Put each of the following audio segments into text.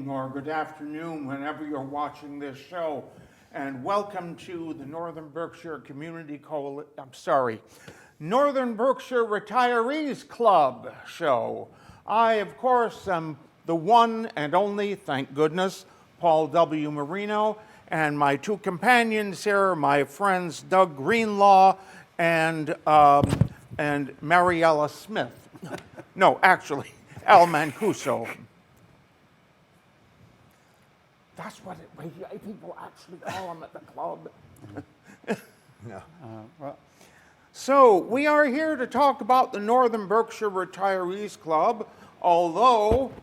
evening or good afternoon whenever you're watching this show. And welcome to the Northern Berkshire Northern Berkshire Retirees Club show. I, of course, am the one and only, thank goodness, Paul W. Marino, and my two companions here, my friends Doug Greenlaw and Mariella Smith. No, actually, Al Mancuso. That's what people actually call him at the club. Well, So we are here to talk about the Northern Berkshire Retirees Club, although,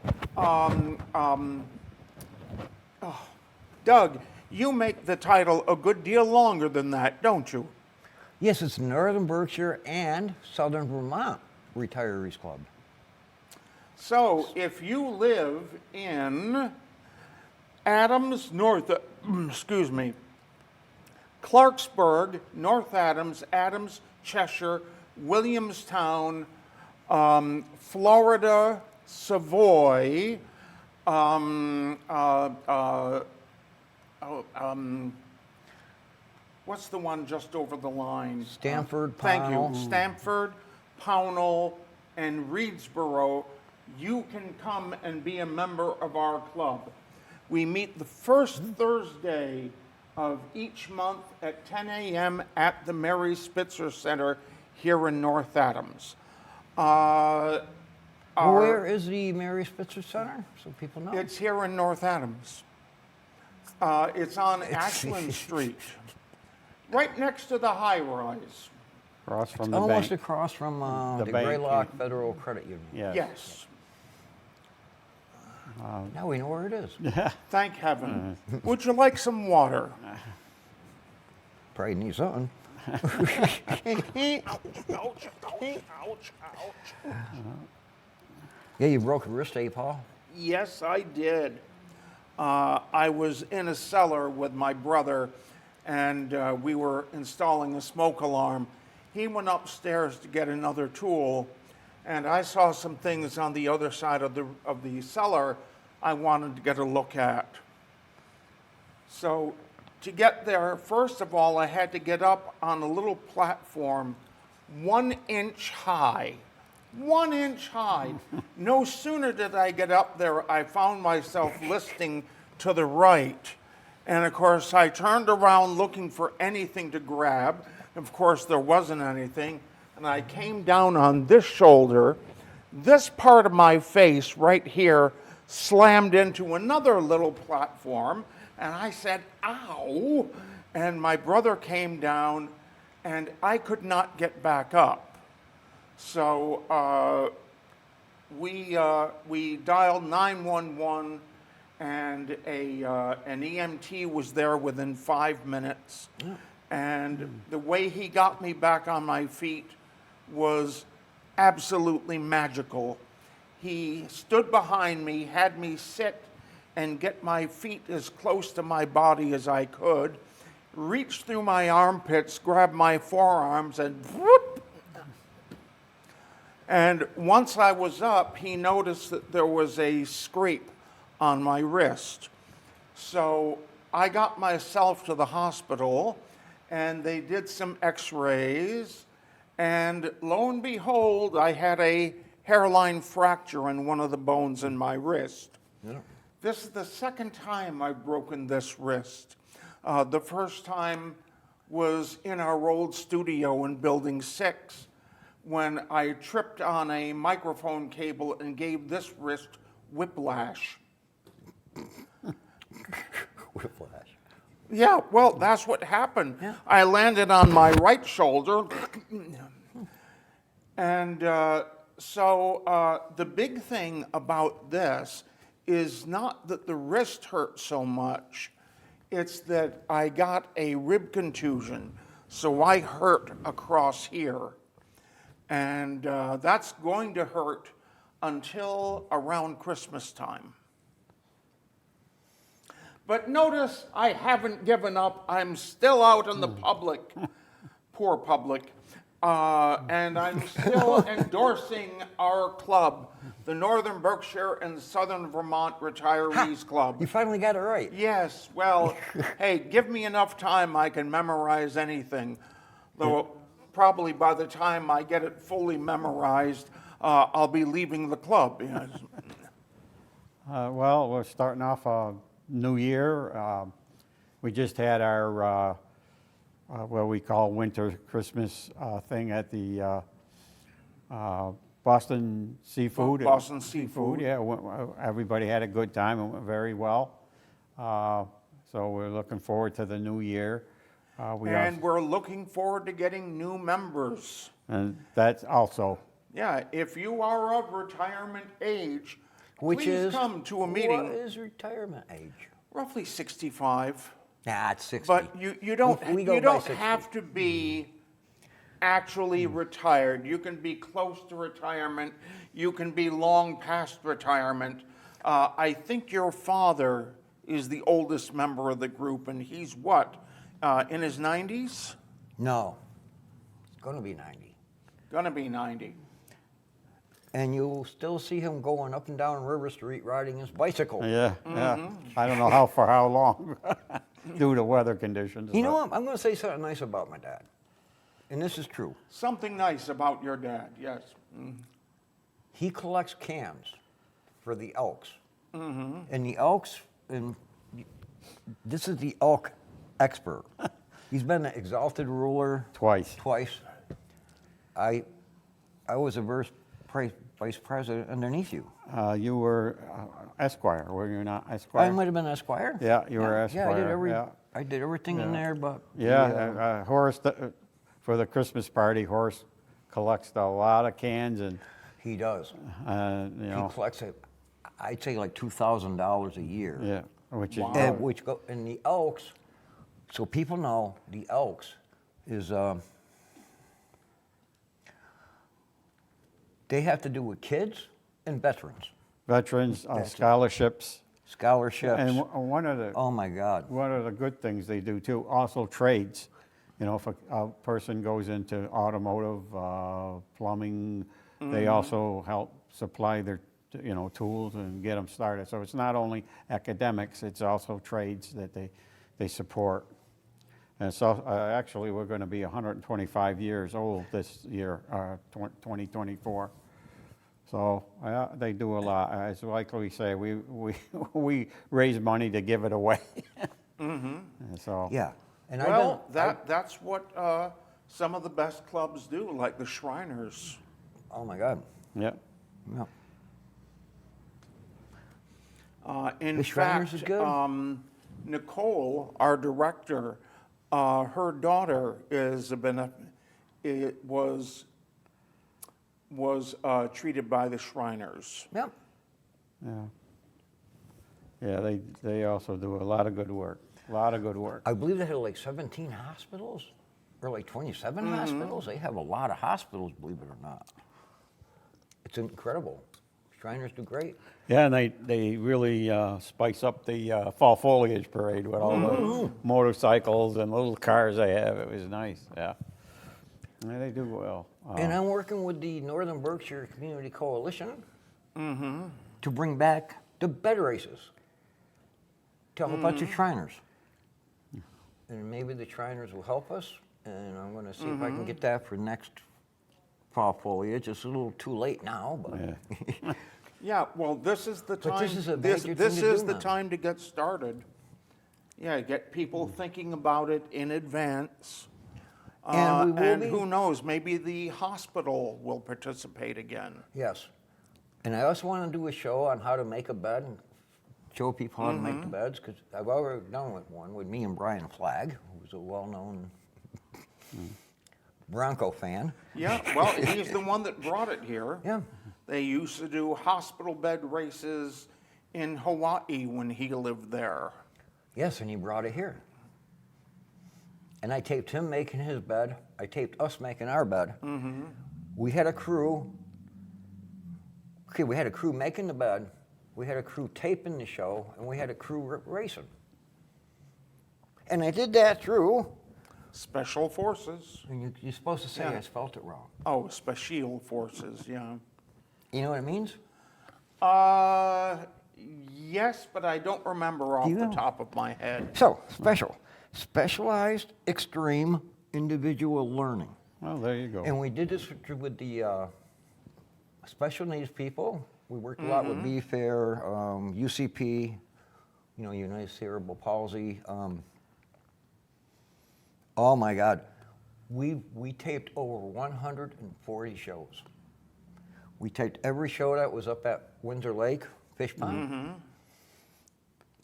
Doug, you make the title a good deal longer than that, don't you? yes, it's Northern Berkshire and Southern Vermont Retirees Club. So if you live in Adams, Clarksburg, North Adams, Adams, Cheshire, Williamstown, Florida, Savoy, what's the one just over the line? Stamford, Thank you. Pownell. Stamford, Pownell, and Reedsboro. You can come and be a member of our club. We meet the first Thursday of each month at 10 a.m. at the Mary Spitzer Center here in North Adams. Where is the Mary Spitzer Center, so people know? It's here in North Adams. It's on Ashland Street, right next to the high rise. Across from the Almost bank. across from The the bank, Greylock yeah. Federal Credit Union. Yes. Yes, Now we know where it is. thank heaven. Would you like some water? Probably need something. Ouch, ouch. Yeah, you broke a wrist, eh, Paul? Yes, I did. I was in a cellar with my brother, and we were installing a smoke alarm. He went upstairs to get another tool, and I saw some things on the other side of the cellar I wanted to get a look at. So to get there, first of all, I had to get up on a little platform 1 inch high. 1 inch high. No sooner did I get up there, I found myself listening to the right. And of course, I turned around looking for anything to grab. Of course, there wasn't anything. And I came down on this shoulder. This part of my face right here slammed into another little platform. And I said, ow. And my brother came down, and I could not get back up. So we dialed 911, and an EMT was there within 5 minutes. And the way he got me back on my feet was absolutely magical. He stood behind me, had me sit and get my feet as close to my body as I could, reached through my armpits, grabbed my forearms, and whoop. And once I was up, he noticed that there was a scrape on my wrist. So I got myself to the hospital, and they did some x-rays, and lo and behold, I had a hairline fracture in one of the bones in my wrist. Yeah. This is the second time I've broken this wrist. The first time was in our old studio in Building 6, when I tripped on a microphone cable and gave this wrist whiplash. Whiplash. Yeah, well, that's what happened. Yeah. I landed on my right shoulder. And so the big thing about this is not that the wrist hurt so much, it's that I got a rib contusion. So I hurt across here. And that's going to hurt until around Christmas time. But notice I haven't given up. I'm still out in the public, poor public. And I'm still endorsing our club, the Northern Berkshire and Southern Vermont Retirees Club. You finally got it right. Yes, well, hey, give me enough time, I can memorize anything. Though probably by the time I get it fully memorized, I'll be leaving the club. Yes. Well, we're starting off a new year. We just had our what we call winter Christmas thing at the Boston Seafood. Boston Seafood. Yeah, everybody had a good time. It went very well. So we're looking forward to the new year. We're looking forward to getting new members. And that's also. Yeah, if you are of retirement age, Which please is, come to a meeting. What is retirement age? Roughly 65. Nah, it's 60. But you don't We go you by don't 60. have to be actually retired. You can be close to retirement. You can be long past retirement. I think your father is the oldest member of the group, and he's what, in his 90s? No, it's going to be 90. Gonna be 90. And you'll still see him going up and down River Street riding his bicycle. Yeah, yeah. I don't know for how long, due to weather conditions. You know but- what? I'm going to say something nice about my dad. And this is true. Something nice about your dad, yes. He collects cans for the Elks. And the Elks, and this is the elk expert. He's been an exalted ruler Twice. I was a vice president underneath you. You were Esquire, were you not Esquire? I might have been Esquire. Yeah, you were Yeah, Esquire. I did everything in there, but Horace, for the Christmas party, Horace collects a lot of cans and, he does. you He know, collects I'd say like $2,000 a year. yeah, which is Wow. good. And the Elks, so people know the Elks is they have to do with kids and veterans, Veterans, scholarships. scholarships. And one of the Oh my God! one of the good things they do too, also trades. You know, if a person goes into automotive, plumbing, they also help supply their, tools and get them started. So it's not only academics, it's also trades that they support. And so actually we're going to be 125 years old this year, 2024. So they do a lot. As like we say, we raise money to give it away. And so Yeah, and Well, that's what some of the best clubs do, like the Shriners. oh my God! yeah. Yeah. In The Shriners fact, is good? Nicole, our director, her daughter was treated by the Shriners. Yep. Yeah, they also do a lot of good work. A lot of good work. I believe they had like 17 hospitals, or like 27 hospitals. They have a lot of hospitals, believe it or not. It's incredible. Shriners do great. Yeah, and they really spice up the fall foliage parade with all the motorcycles and little cars they have. It was nice, yeah. Yeah, they do well. And I'm working with the Northern Berkshire Community Coalition to bring back the bed races to help out the Shriners. And maybe the Shriners will help us, and I'm going to see if I can get that for next fall foliage. It's a little too late now, but Yeah. Yeah, well, this is the time. But this is a this major this thing to is do the now. time to get started. Yeah, get people thinking about it in advance. And we will and be- who knows, maybe the hospital will participate again. yes. And I also want to do a show on how to make a bed and show people how to make the beds, because I've already done one with me and Brian Flagg, who's a well-known Bronco fan. Yeah, well, he's the one that brought it here. Yeah. They used to do hospital bed races in Hawaii when he lived there. Yes, and he brought it here. And I taped him making his bed. I taped us making our bed. We had a crew. Okay, we had a crew making the bed. We had a crew taping the show, and we had a crew racing. And I did that through Special Forces. And you're supposed to say Yeah. I spelt it wrong. Oh, Special Forces, yeah. You know what it means? Yes, but I don't remember off Do you the know? top of my head. So, specialized extreme individual learning. Well, there you go. And we did this with the special needs people. We worked a lot with BFAIR, UCP, United Cerebral Palsy. Oh my God, we taped over 140 shows. We taped every show that was up at Windsor Lake, Fish Pond.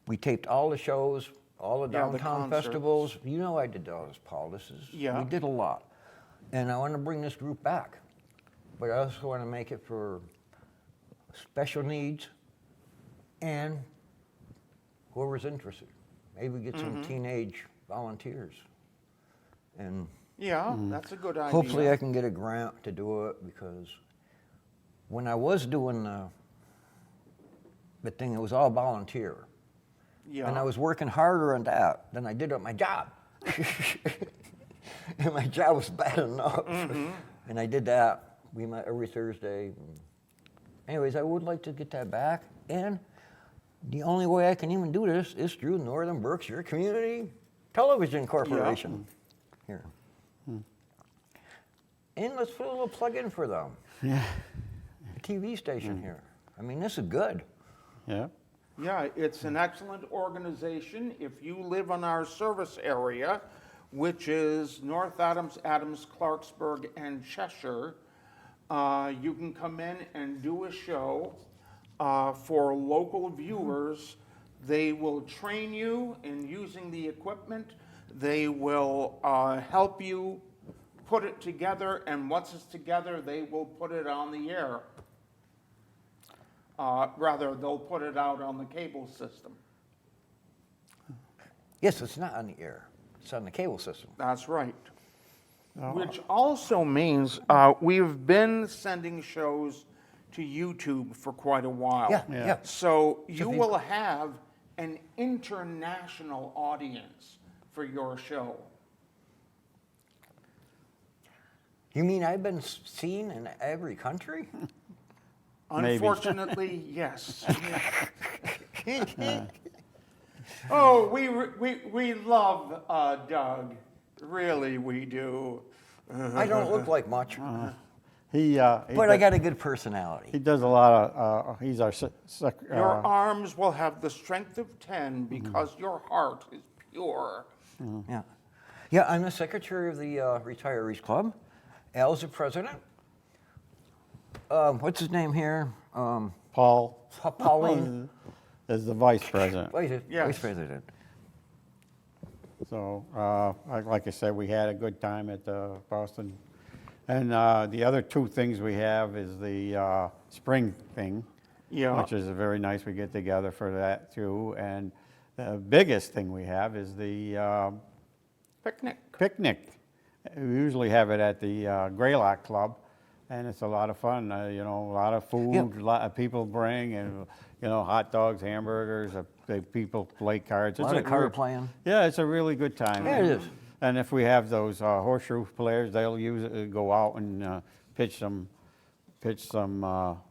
We taped all the shows, all the Yeah, the downtown concerts. festivals. I did all this, Paul. We did a lot. And I want to bring this group back. But I also want to make it for special needs and whoever's interested. Maybe get some teenage volunteers. And Yeah, that's a good idea. hopefully I can get a grant to do it, because when I was doing the thing, it was all volunteer. Yeah. And I was working harder on that than I did at my job. And my job was bad enough. And I did that. We met every Thursday. Anyways, I would like to get that back. And the only way I can even do this is through Northern Berkshire Community Television Corporation. Here. And let's put a little plug in for them. Yeah. A TV station here. I mean, this is good. Yeah. Yeah, it's an excellent organization. If you live in our service area, which is North Adams, Clarksburg, and Cheshire, you can come in and do a show for local viewers. They will train you in using the equipment. They will help you put it together, and once it's together, they will put it on the air. Rather, they'll put it out on the cable system. Yes, it's not on the air. It's on the cable system. That's right. Which also means we've been sending shows to YouTube for quite a while. Yeah. So you if you- will have an international audience for your show. You mean I've been seen in every country? Maybe. Unfortunately, yes. Oh, we love Doug. Really, we do. I don't look like much, He but I got a good personality. He does a lot of. He's our Your arms will have the strength of 10 because your heart is pure. Yeah, I'm the secretary of the Retirees Club. Al's the president. What's his name here? Paul Pauline. is the vice president. Yes. Vice president. So, like I said, we had a good time at Boston. And the other two things we have is the spring thing, Yeah. which is very nice. We get together for that too. And the biggest thing we have is the picnic. We usually have it at the Greylock Club, and it's a lot of fun. A lot of food, Yep. a lot of people bring, and hot dogs, hamburgers. People play cards. A lot of card playing. Yeah, it's a really good time. Yeah, it is. And if we have those horseshoe players, they'll go out and pitch some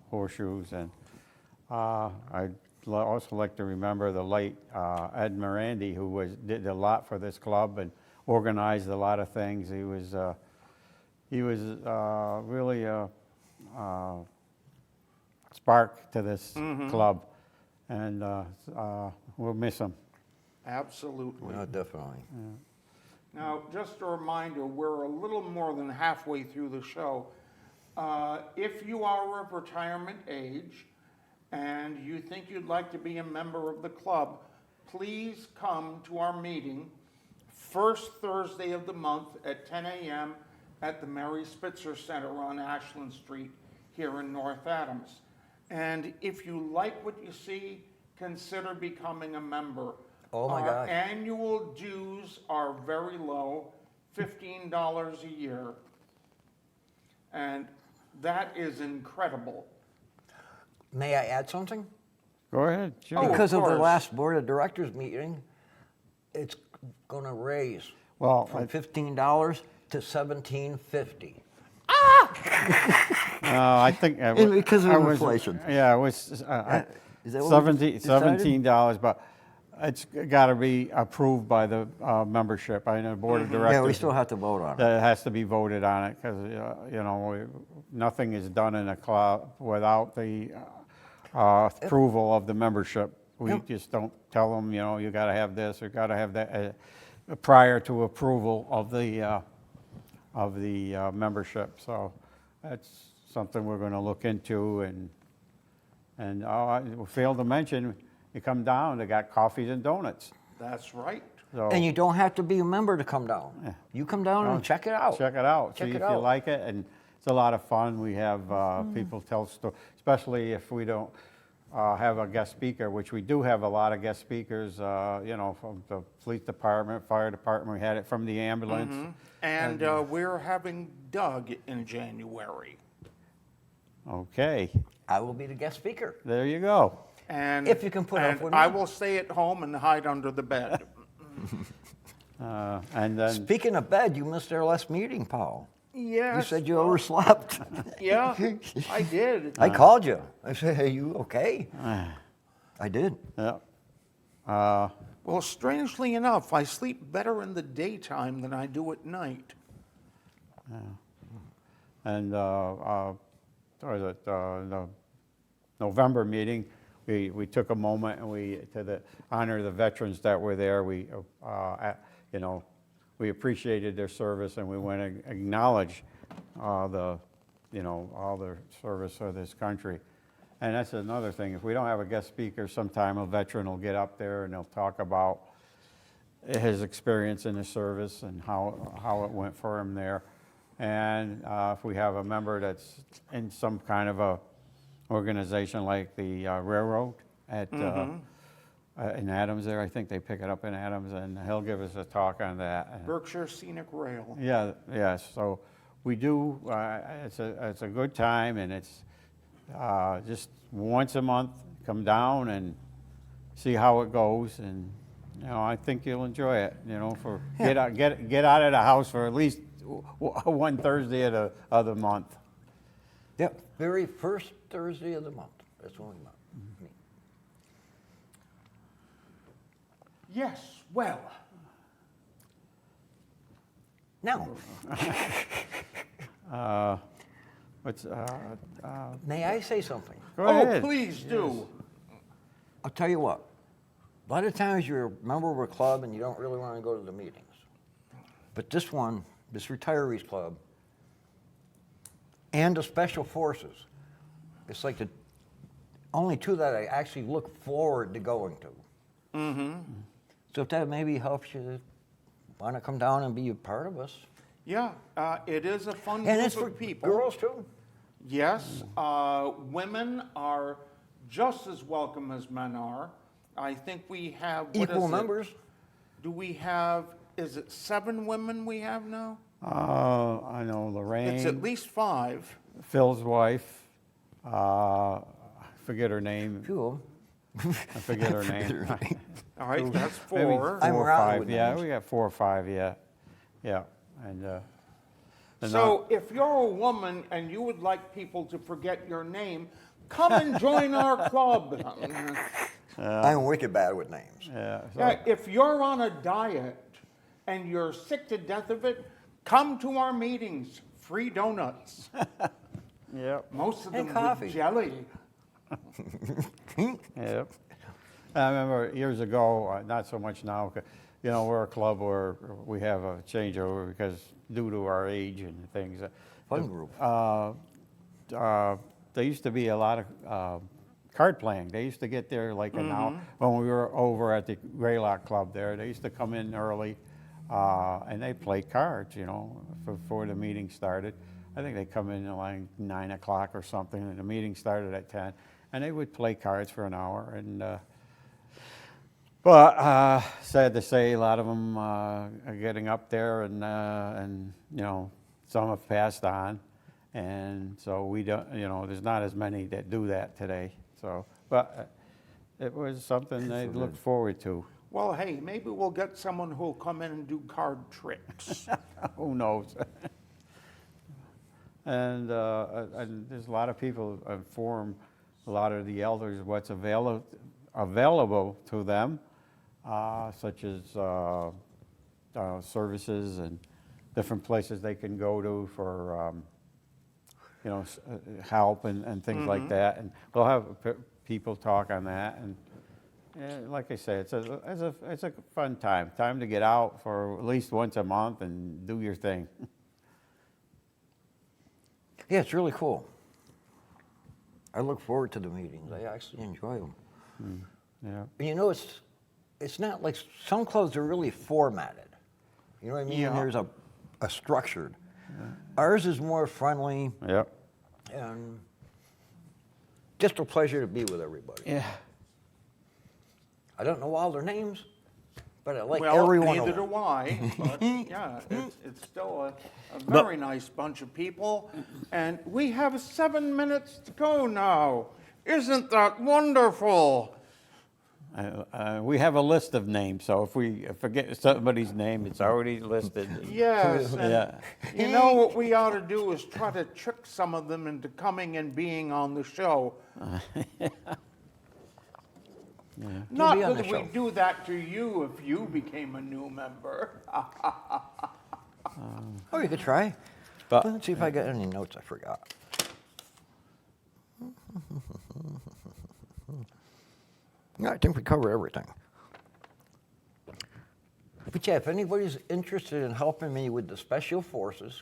horseshoes. And I'd also like to remember the late Ed Morandi, who did a lot for this club and organized a lot of things. He was really a spark to this club, and we'll miss him. Absolutely. No, definitely. Now, just a reminder, we're a little more than halfway through the show. If you are of retirement age and you think you'd like to be a member of the club, please come to our meeting first Thursday of the month at 10 a.m. at the Mary Spitzer Center on Ashland Street here in North Adams. And if you like what you see, consider becoming a member. Oh my Our gosh. annual dues are very low, $15 a year. And that is incredible. May I add something? Go ahead. Sure. Oh, Because of the course. last board of directors meeting, it's going to raise Well, from $15 to $17.50. I think Because of I was- inflation. Yeah, it was Is that what we decided? $17, but it's got to be approved by the membership, by the board of directors. Yeah, we still have to vote on it. That has to be voted on it because nothing is done in a club without the approval of the membership. We Yep. just don't tell them, you got to have this or got to have that prior to approval of the membership. So that's something we're going to look into. And I failed to mention, you come down, they got coffees and donuts. That's right. So And you don't have to be a member to come down. You come down and check it out. check it out, Check see it if you out. like it, and it's a lot of fun. We have people tell stories, especially if we don't have a guest speaker, which we do have a lot of guest speakers, from the police department, fire department. We had it from the ambulance. And we're having Doug in January. Okay, I will be the guest speaker. there you go. And If you can put up and with I me. will stay at home and hide under the bed. And then, Speaking of bed, you missed our last meeting, Paul. Yes. You said you overslept. Yeah, I did. I called you. I said, "Are you okay?" I did. yeah, Well, strangely enough, I sleep better in the daytime than I do at night. and the November meeting, we took a moment and to honor the veterans that were there. We appreciated their service, and we want to acknowledge all their service for this country. And that's another thing. If we don't have a guest speaker, sometime a veteran will get up there and they'll talk about his experience in the service and how it went for him there. And if we have a member that's in some kind of a organization like the railroad in Adams there, I think they pick it up in Adams, and he'll give us a talk on that. Berkshire Scenic Rail. Yeah, yes. So we do. It's a good time, and it's just once a month. Come down and see how it goes, and I think you'll enjoy it. Get out of the house for at least one Thursday of the month. Yep. Very first Thursday of the month. That's when we met. Yes, well, Now, What's may I say something? go oh, ahead. please do. I'll tell you what. A lot of times you're a member of a club and you don't really want to go to the meetings. But this retirees club, and the special forces, it's like the only two that I actually look forward to going to. So if that maybe helps you want to come down and be a part of us. Yeah, it is a fun And group it's for of people. girls too. Yes, women are just as welcome as men are. I think we have, what Equal is it? members. Do we have, is it 7 women we have now? I know Lorraine. It's at least 5. Phil's wife. I forget her name. Few of them. I forget her name. All right, that's Maybe 4. I'm or around 5. with Yeah, names. we got 4 or 5. Yeah, yeah, and. So if you're a woman and you would like people to forget your name, come and join our club. I'm wicked bad with names. Yeah, so, Yeah, if you're on a diet and you're sick to death of it, come to our meetings. Free donuts. yep, Most of And them coffee. with jelly. yep. I remember years ago, not so much now, 'cause, we're a club where we have a changeover because due to our age and things. Fun group. There used to be a lot of card playing. They used to get there like an hour. When we were over at the Greylock Club there, they used to come in early and they play cards, before the meeting started. I think they come in at like 9 o'clock or something, and the meeting started at 10. And they would play cards for an hour. But sad to say, a lot of them are getting up there, and some have passed on, and so we don't. There's not as many that do that today. So, but it was something they looked forward to. Well, hey, maybe we'll get someone who'll come in and do card tricks. Who knows? And there's a lot of people inform a lot of the elders what's available to them, such as services and different places they can go to for help and things like that. And we'll have people talk on that. And like I say, it's a fun time to get out for at least once a month and do your thing. Yeah, it's really cool. I look forward to the meetings. I actually enjoy them. Yeah. And you know, it's not like some clubs are really formatted. You know what I mean? Yeah. There's a structured. Ours is more friendly Yep. and just a pleasure to be with everybody. Yeah. I don't know all their names, but I like Well, every one of neither them. do I, but yeah, it's still a very nice bunch of people. And we have 7 minutes to go now. Isn't that wonderful? We have a list of names, so if we forget somebody's name, it's already listed. Yes, and Yeah. you know what we ought to do is try to trick some of them into coming and being on the show. Not be on that the we show. do that to you if you became a new member. Oh, you could try. But- Let's see if I got any notes I forgot. Yeah, I think we covered everything. But yeah, if anybody's interested in helping me with the special forces,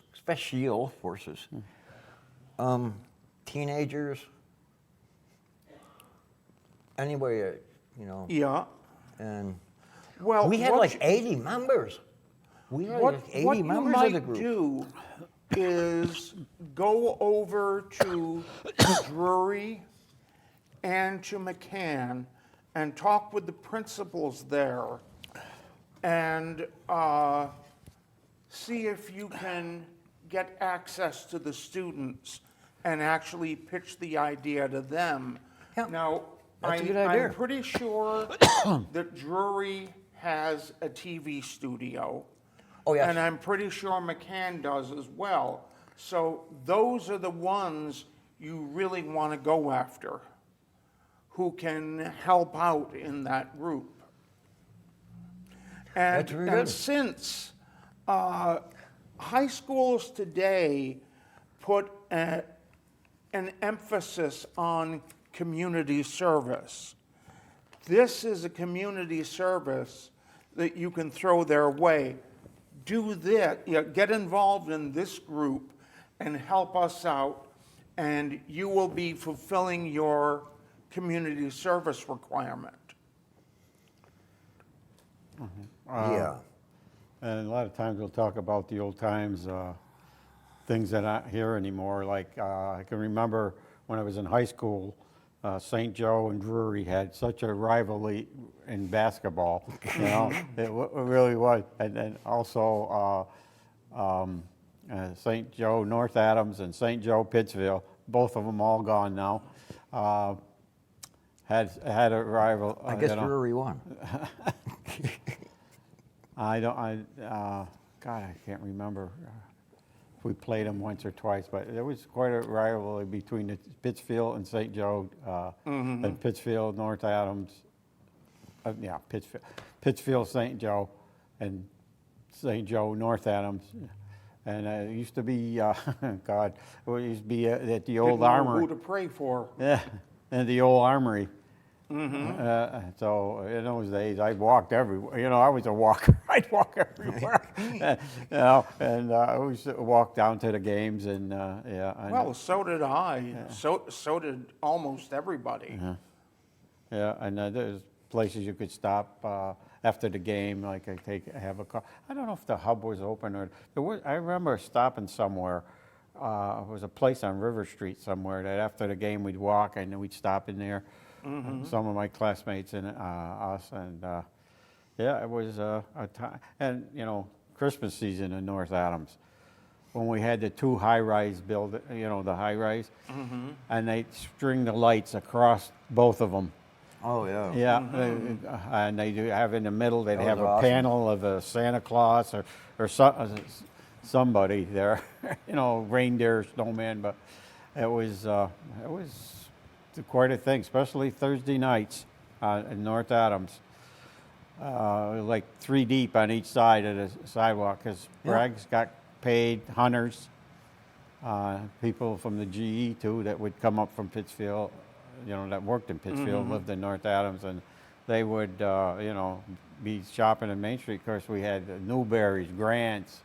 teenagers, anybody, Yeah. and Well, we had what like you- 80 members. We had What, like 80 what you members of might the group. do is go over to Drury and to McCann and talk with the principals there and see if you can get access to the students and actually pitch the idea to them. Yeah, Now, that's a good idea. I'm pretty sure that Drury has a TV studio. Oh, yes. And I'm pretty sure McCann does as well. So those are the ones you really want to go after, who can help out in that group. And, That's very and good. since high schools today put an emphasis on community service, this is a community service that you can throw their way. Do that, get involved in this group and help us out, and you will be fulfilling your community service requirement. Yeah. And a lot of times we'll talk about the old times, things that aren't here anymore. Like I can remember when I was in high school, St. Joe and Drury had such a rivalry in basketball. It really was. And then also St. Joe North Adams and St. Joe Pittsfield, both of them all gone now. Had a rival. I guess Drury won. God, I can't remember if we played them once or twice, but there was quite a rivalry between the Pittsfield and St. Joe, and Pittsfield, North Adams, Pittsfield, St. Joe, and St. Joe, North Adams. And it used to be, God, it used to be at the old Didn't know armory. who to pray for. Yeah, and the old armory. So in those days, I walked everywhere. I was a walker. I'd walk everywhere. And I always walk down to the games, and Well, so did I. So did almost everybody. Yeah, and there's places you could stop after the game, like have a car. I don't know if the hub was open or I remember stopping somewhere. It was a place on River Street somewhere that after the game we'd walk and then we'd stop in there. Some of my classmates and us, and it was a time. And Christmas season in North Adams, when we had the two high-rise the high-rise, and they string the lights across both of them. Oh, yeah. Yeah, and they do have in the middle, they'd That have was a awesome. panel of a Santa Claus or somebody there, reindeer, snowman, but it was quite a thing, especially Thursday nights in North Adams. Like 3 deep on each side of the sidewalk, because Yeah. Bragg's got paid, hunters, people from the GE too that would come up from Pittsfield, that worked in Pittsfield, lived in North Adams, and they would, be shopping in Main Street. Of course, we had Newberry's, Grant's,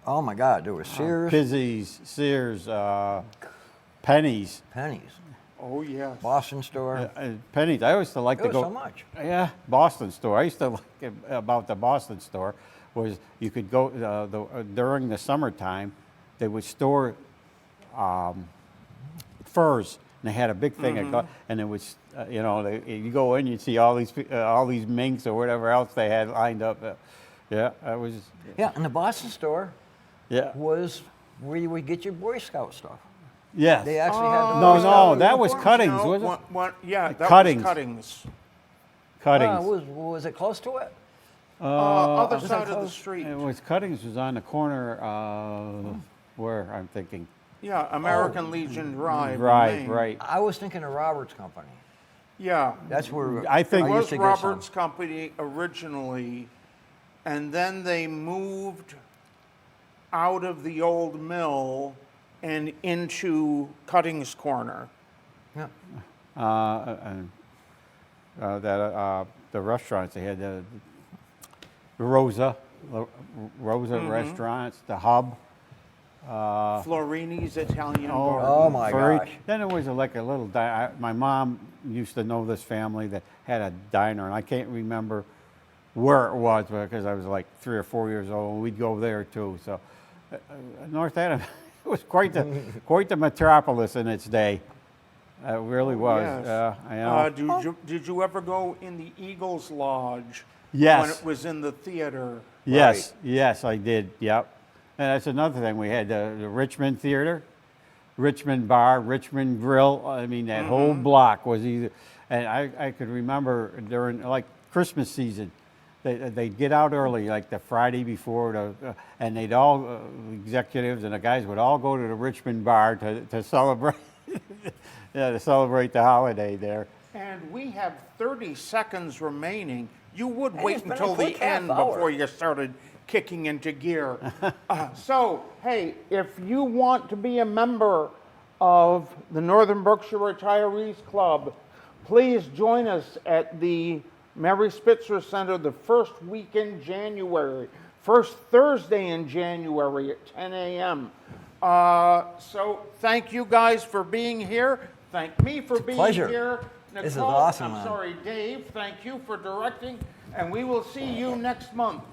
Oh my God, there was Sears, Pizzi's, Sears, Penny's. Penny's, Oh, yes. Boston store. Penny's. I used to like There to was go. so much. Yeah, Boston store. I used to like it about the Boston store was you could go during the summertime. They would store furs, and they had a big thing, and it was you go in, you'd see all these minks or whatever else they had lined up. Yeah, I was. Yeah, and the Boston store Yeah. was where you would get your Boy Scout stuff. Yes. They actually had the No, Boy no, Scout that was uniforms. Cuttings, No, was it? yeah, that Cuttings. was Cuttings. Cuttings. Was it close to it? Other was that side of the close? street. It was Cuttings was on the corner. Where I'm thinking. Yeah, American Legion Drive. in Right, Maine. right. I was thinking of Roberts Company. Yeah. That's where I think- It used was to get some. Roberts Company originally, and then they moved out of the old mill and into Cuttings Corner. Yeah. And the restaurants they had the Rosa restaurants, the Hub. Florini's Italian Oh, Bar. Oh, my Furry. gosh. Then there was like a little my mom used to know this family that had a diner, and I can't remember where it was because I was like 3 or 4 years old. And we'd go there too. So North Adams was quite the metropolis in its day. It really was. Yes. I know. Did you ever go in the Eagles Lodge? Yes. When it was in the theater. Yes, yes, I did. Yep. And that's another thing. We had the Richmond Theater, Richmond Bar, Richmond Grill. I mean, that whole block was either. And I could remember during like Christmas season, they'd get out early, like the Friday before, and they'd all executives and the guys would all go to the Richmond Bar to celebrate. Yeah, to celebrate the holiday there. And we have 30 seconds remaining. You would Hey, wait it's been a until quick the end half hour. before you started kicking into gear. So, hey, if you want to be a member of the Northern Berkshire Retirees Club, please join us at the Mary Spitzer Center the first week in January, first Thursday in January at 10 a.m. So thank you guys for being here. Thank me for being pleasure. here. Nicole, This is awesome, I'm man. sorry, Dave, thank you for directing, and we will see you next month.